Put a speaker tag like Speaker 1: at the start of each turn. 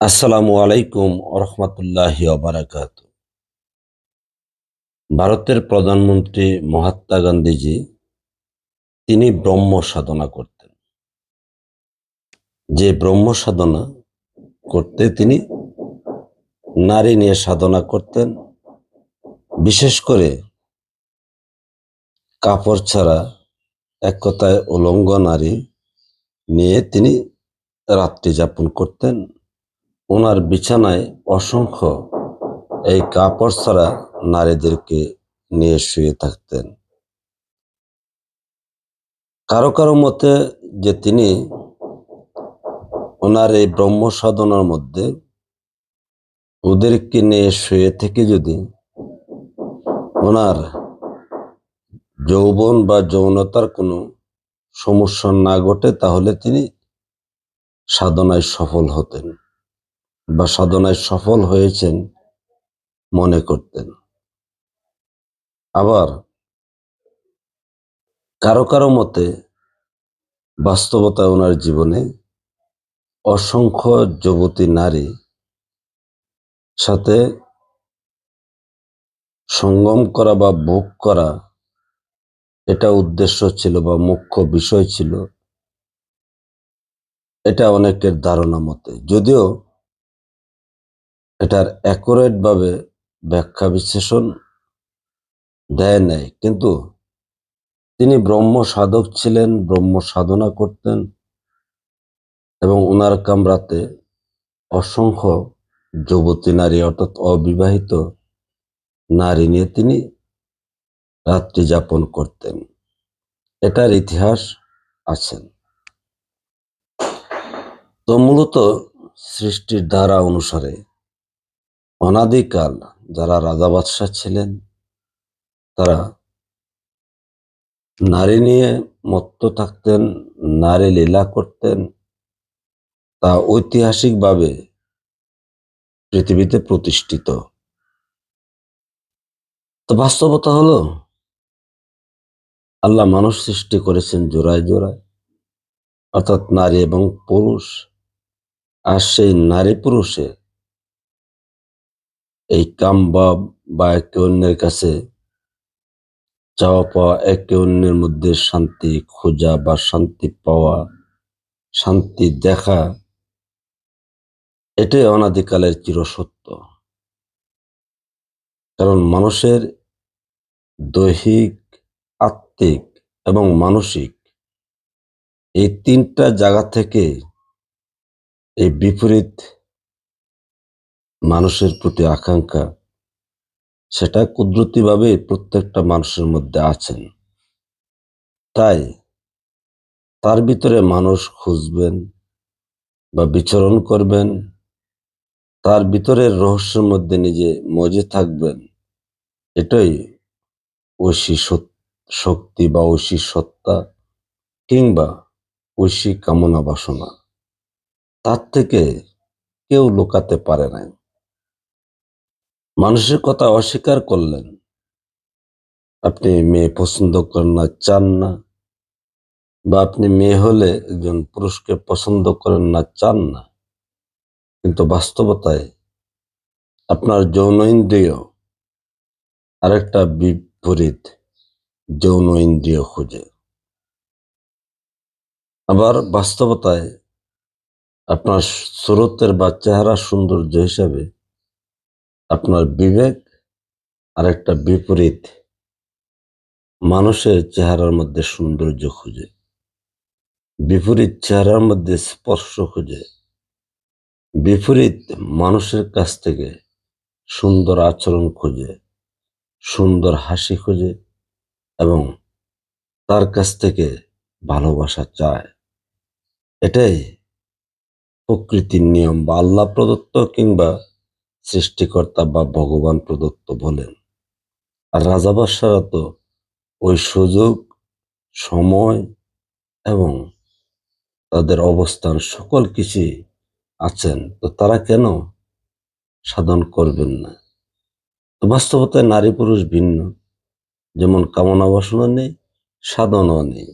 Speaker 1: আসসালামু আলাইকুম রহমতুল্লাহি বারাকাত। ভারতের প্রধানমন্ত্রী মহাত্মা গান্ধীজি তিনি ব্রহ্ম সাধনা করতেন। যে ব্রহ্ম সাধনা করতে তিনি নারী নিয়ে সাধনা করতেন, বিশেষ করে কাপড় ছাড়া, এক কথায় উলঙ্গ নারী নিয়ে তিনি রাত্রি যাপন করতেন। ওনার বিছানায় অসংখ্য এই কাপড় ছাড়া নারীদেরকে নিয়ে শুয়ে থাকতেন। কারো কারো মতে যে তিনি ওনার এই ব্রহ্ম সাধনার মধ্যে ওদেরকে নিয়ে শুয়ে থেকে যদি ওনার যৌবন বা যৌনতার কোনো সমস্যা না ঘটে, তাহলে তিনি সাধনায় সফল হতেন বা সাধনায় সফল হয়েছেন মনে করতেন। আবার কারো কারো মতে বাস্তবতায় ওনার জীবনে অসংখ্য যুবতী নারী সাথে সঙ্গম করা বা ভোগ করা, এটা উদ্দেশ্য ছিল বা মুখ্য বিষয় ছিল। এটা অনেকের ধারণা মতে, যদিও এটার অ্যাকুরেট ভাবে ব্যাখ্যা বিশ্লেষণ দেয় নাই, কিন্তু তিনি ব্রহ্ম সাধক ছিলেন, ব্রহ্ম সাধনা করতেন এবং ওনার কামরাতে অসংখ্য যুবতী নারী অর্থাৎ অবিবাহিত নারী নিয়ে তিনি রাত্রি যাপন করতেন। এটার ইতিহাস আছেন। তো মূলত সৃষ্টির ধারা অনুসারে অনাদিকাল যারা রাজা বাদশাহ ছিলেন, তারা নারী নিয়ে মত্ত থাকতেন, নারী লীলা করতেন। তা ঐতিহাসিকভাবে পৃথিবীতে প্রতিষ্ঠিত। তো বাস্তবতা হলো, আল্লাহ মানুষ সৃষ্টি করেছেন জোড়ায় জোড়ায়, অর্থাৎ নারী এবং পুরুষ। আর সেই নারী পুরুষে এই কাম বা একে অন্যের কাছে চাওয়া পাওয়া, একে অন্যের মধ্যে শান্তি খোঁজা বা শান্তি পাওয়া, শান্তি দেখা, এটাই অনাদিকালের চিরসত্য। কারণ মানুষের দৈহিক, আত্মিক এবং মানসিক এই তিনটা জায়গা থেকে এই বিপরীত মানুষের প্রতি আকাঙ্ক্ষা, সেটা কুদরতিভাবে প্রত্যেকটা মানুষের মধ্যে আছেন। তাই তার ভিতরে মানুষ খুঁজবেন বা বিচরণ করবেন, তার ভিতরের রহস্যের মধ্যে নিজে মজে থাকবেন। এটাই ঐশী শক্তি বা ঐশী সত্তা কিংবা ঐশী কামনা বাসনা। তার থেকে কেউ লুকাতে পারে না। মানুষের কথা অস্বীকার করলেন, আপনি মেয়ে পছন্দ করেন না, চান না, বা আপনি মেয়ে হলে একজন পুরুষকে পছন্দ করেন না, চান না, কিন্তু বাস্তবতায় আপনার যৌন ইন্দ্রিয় আরেকটা বিপরীত যৌন ইন্দ্রিয় খুঁজে। আবার বাস্তবতায় আপনার স্রোতের বা চেহারা সৌন্দর্য হিসাবে আপনার বিবেক আরেকটা বিপরীত মানুষের চেহারার মধ্যে সৌন্দর্য খুঁজে, বিপরীত চেহারার মধ্যে স্পর্শ খুঁজে, বিপরীত মানুষের কাছ থেকে সুন্দর আচরণ খুঁজে, সুন্দর হাসি খুঁজে এবং তার কাছ থেকে ভালোবাসা চায়। এটাই প্রকৃতির নিয়ম বা আল্লাহ প্রদত্ত কিংবা সৃষ্টিকর্তা বা ভগবান প্রদত্ত বলেন। আর রাজা বাদশারা তো ওই সুযোগ, সময় এবং তাদের অবস্থান সকল কিছুই আছেন, তো তারা কেন সাধন করবেন না? তো বাস্তবতায় নারী পুরুষ ভিন্ন, যেমন কামনা বাসনা নেই, সাধনও নেই।